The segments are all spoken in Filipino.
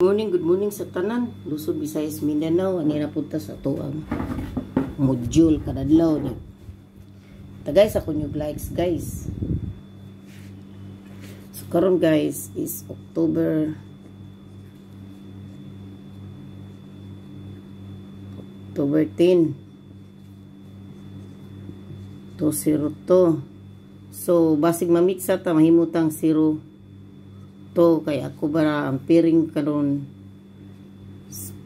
Good morning sa tanan. Luzon, Visayas, Mindanao. Ani na punta sa to ang module kadadlaw ni. Tagay sa kunyog likes, guys. So karon guys is October 10 202. So basig mamitsa ta mahimutang 0 to kay ako bara ang piring karon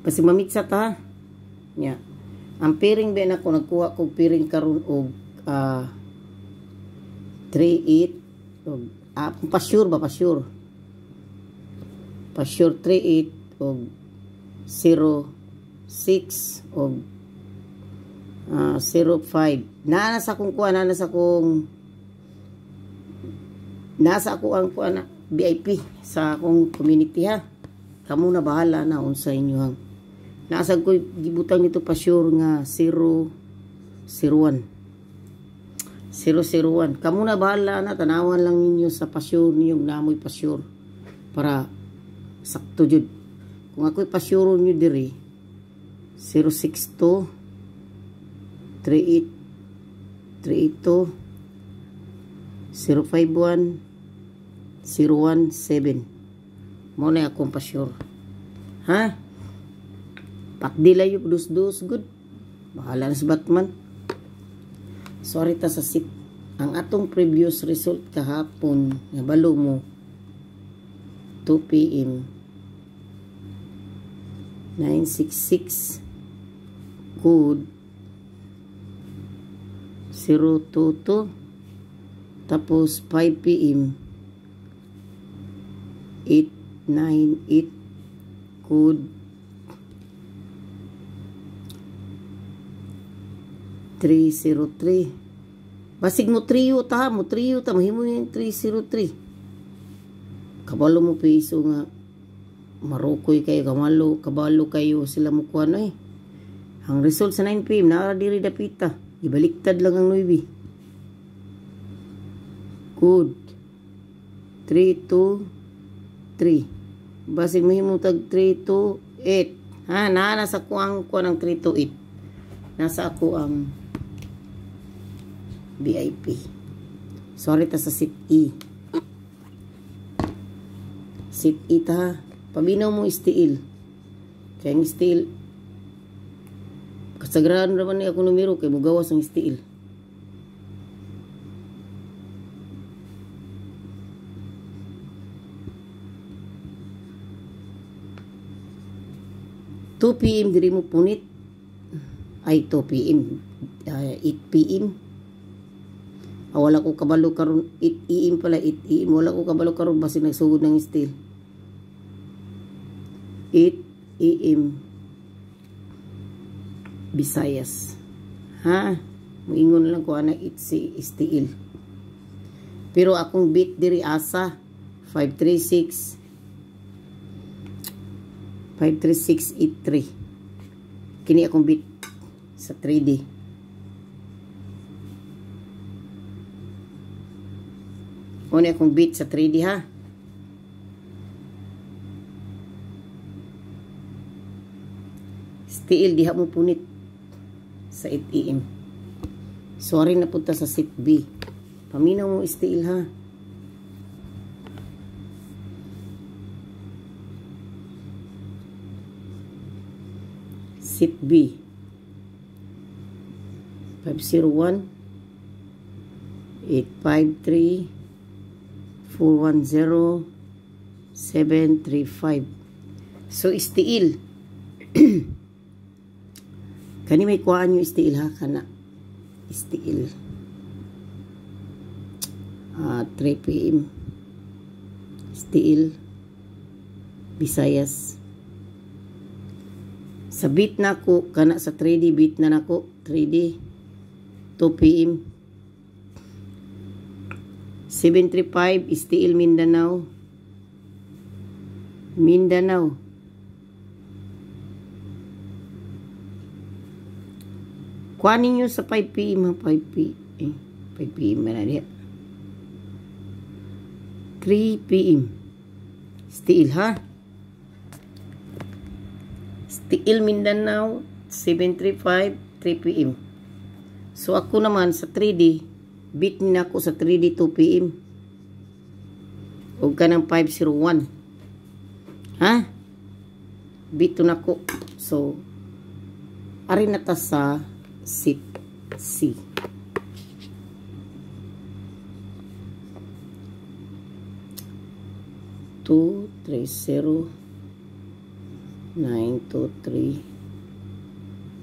kasi mamitsa ta nya ang piring ben ako nagkuha kog piring karon og 38 og pasure 38 og 06 og 05 nasa akong kuha nasa ako ang kuha na VIP sa akong community ha. Kamu na bahala na unsa inyo hang. Nasa ko gibutang nito pa sure nga 001. Kamu na bahala na tanawan lang ninyo sa pasure niyong namoy pasure para sakto jud. Kung ako'y pasure niyo diri 062 38 382 051 017 mo na akong pasure ha pakdilay yung dus good bahala na si Batman. Sorry ta sa sit ang atong previous result kahapon nabalo mo 2 PM 966 good 022 tapos 5 PM 898 code 303 basig mo trio ta mahimo yung 303 kabalo mo piso nga marukoy kayo kabalo kayo sila mo kuha na ang result sa 9 PM na diri dapita ibaliktad lang ang 9 code 323 basig mahimo tag 328 ha nasa ko ang kuha ng 328 nasa ako ang VIP. Sorry ta sa sit E ta pabinaw mo istiil kaya ang istiil kasagrahan naman ni ako numero kay mugawas ang istiil. PM diri mo punit ay 2 PM 8 PM wala ko kabalo karon 8 AM pala 8 AM wala ko kabalo karon basi nagsugod ng steel 8 AM Visayas ha moingon lang ko ana si steel pero akong bit diri asa 53683 kini akong bit sa 3D kuni akong bit sa 3D ha still diha mo punit sa 8 AM sorry na punta sa sit B paminaw mo still ha sit B 501 853 410 735 so istiil kani may kuhaan yung istiil ha kana istiil 3 PM istiil Visayas sa bit na ko kana sa 3D bit na nako 3D 2 PM 735 Istiil Mindanao kuhanin nyo sa 5 PM 5 PM na diya 3 PM Istiil ha Stiil Mindanao 7:35 3 p.m. So ako naman sa 3D, beat na ako sa 3D 2 p.m. O ka ng 501. Ha? Beat na ako. So, ari na ta sa seat C. Two, 3, 0, 9, 2, 3,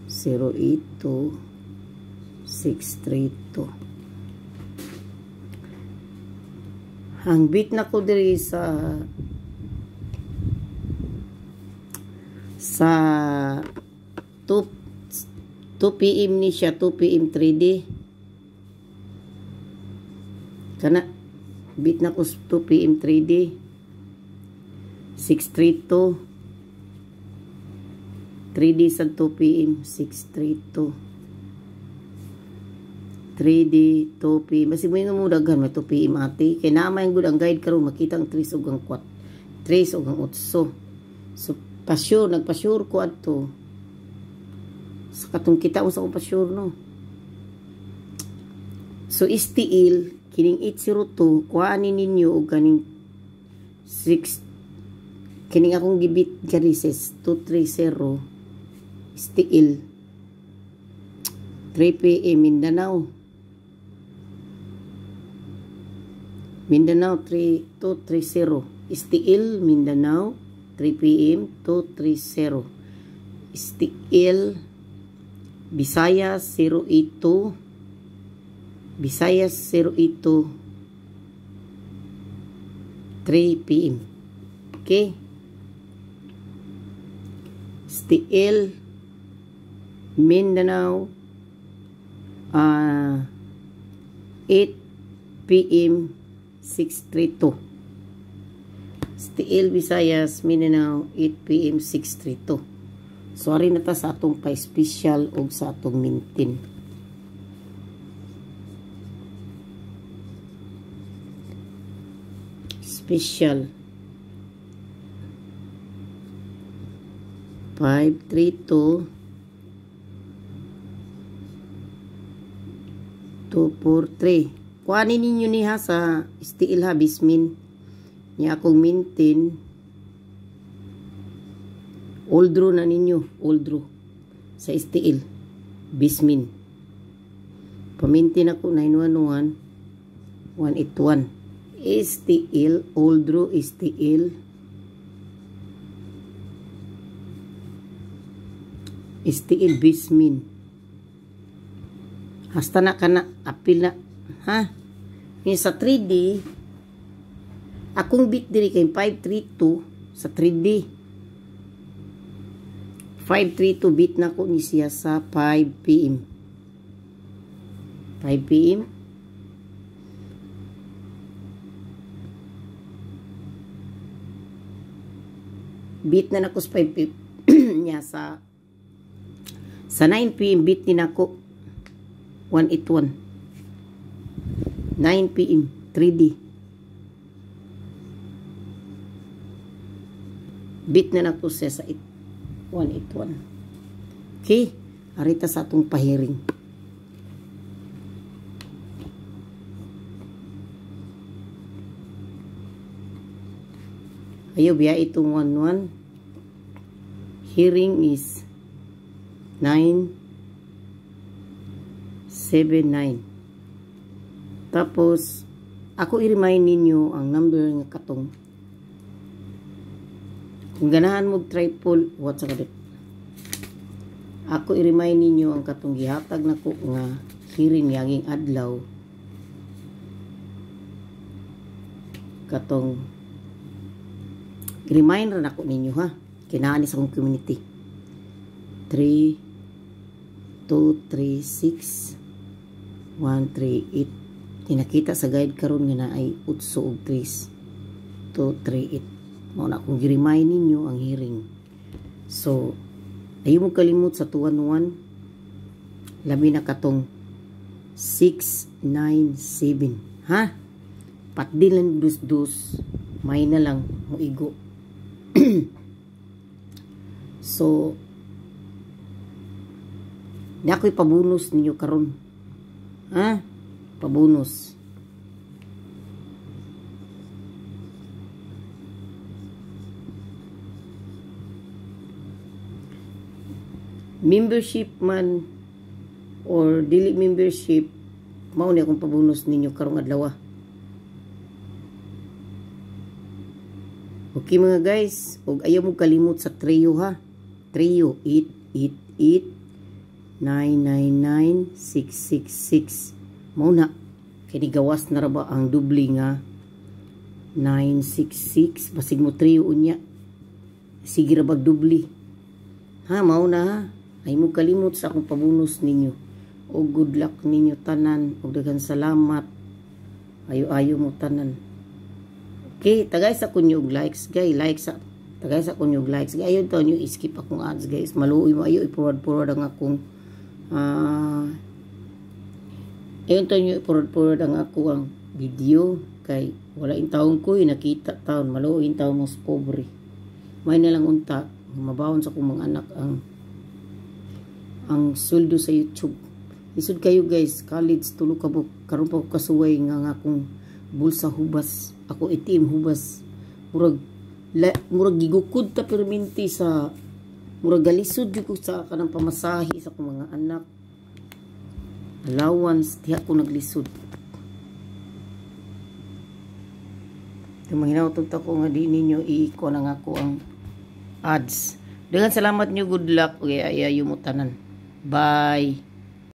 0, 8, 2, 6, 3, 2. Ang beat na ko diri sa 2 p.m. ni siya, 2 p.m. 3D. Kana, beat na ko 2 p.m. 3D. 632. 3D sa 2 p.m. 632. 3D 2 p.m. Basi mo yung mudaghan may 2 p.m. ate. Kaya naman yung good ang guide karon makita ang 3 o ang 4. 3 o ang 8. So, pasyur, nagpasyur ko ato. Sa katong kita mo sa kong pasyur, no? So, istiil, kining 802, kuhanin ninyo o kaning 6, kining akong gibit garises, 230, istiil, 3 p.m. Mindanao 3230, istiil, Mindanao, 3 p.m. 230. Istiil, Visayas 082. Visayas 082. 3 p.m. Okay? Istiil, Mindanao 8 p.m. 632. Stiil Visayas, Mindanao, 8 p.m. 632. Sorry na ta sa atong pa-special o sa atong mintin. Special. 532 243. Kuhanin ninyo niha sa stiil ha, bismin. Niya akong mintin. Oldro na ninyo. Oldro. Sa stiil. Bismin. Pamintin ako 911 181. Stiil. Oldro. Stiil. Stiil bismin. Hasta na ka na. Apil na. Ha? Yung sa 3D, akong beat diri kay 532 sa 3D. 532 beat na ko ni siya sa 5 p.m. 5 p.m. Beat na nako sa 5 p.m. niya sa 9 p.m. beat ni nako 181. 9 p.m. 3D. Beat na nako siya sa 181. Okay? Arita sa atong pahiring. Ayaw biya itong 11. Hearing is 979. Tapos, ako i-remind ninyo ang number nga katong. Kung ganahan mo triple, what sa kadit? Ako i-remind ninyo ang katong gihatag na ko nga hearing yaging adlaw. Katong i-remind rin ako ninyo ha. Kinaan sa akong community. 3, 2, 3, 6, 1, 3, 8. Tinakita sa guide karon nga na ay 8 og 3, 2, 3, 8. Mao na akong gi-remind ninyo ang hearing. So, ayaw mo kalimot sa 211. Labi na katong 697. Ha? Patdilan dus-dus. May na lang mo igo. So di ako'y pabonus ninyo karon. Ha? Pabonus. Membership man or dili membership, mao ni akong pabonus ninyo karong adlaw. Okay mga guys, og ayaw mo kalimot sa trio ha. Trio 888-999-666. Mao na kini gawas na ra ba ang dubli nga 966 basig mo trio unya. Sige ra bag dubli. Ha, mao na ha. Ay mo kalimot sa akong pabonus ninyo. O good luck ninyo tanan. O daghang salamat. Ayo-ayo mo tanan. Okay, tagay sa kunyog likes guys. Tagay sa kunyog likes. Ayun to nyo skip akong ads guys. Maluoy mo ayo ipurad-purad ang akong ayun to nyo ipurad-purad ang akong video. Kay wala in taon ko nakita taon. Maluoy in taon mos pobre. May nalang unta. Mabawon sa akong mga anak ang sweldo sa YouTube. Isod kayo guys, college tulo ka buk. Karon pa ko kasuway nga akong bulsa hubas. Ako itim hubas. Murag gigukod ta perminti sa murag galisod gyud ko sa kanang pamasahi sa akong mga anak. Allowance diha ko naglisod. Tumahinawton ta ko nga di ninyo iiko nang ako ang ads. Dengan salamat nyo, good luck. Okay, ayayo mo tanan. Bye.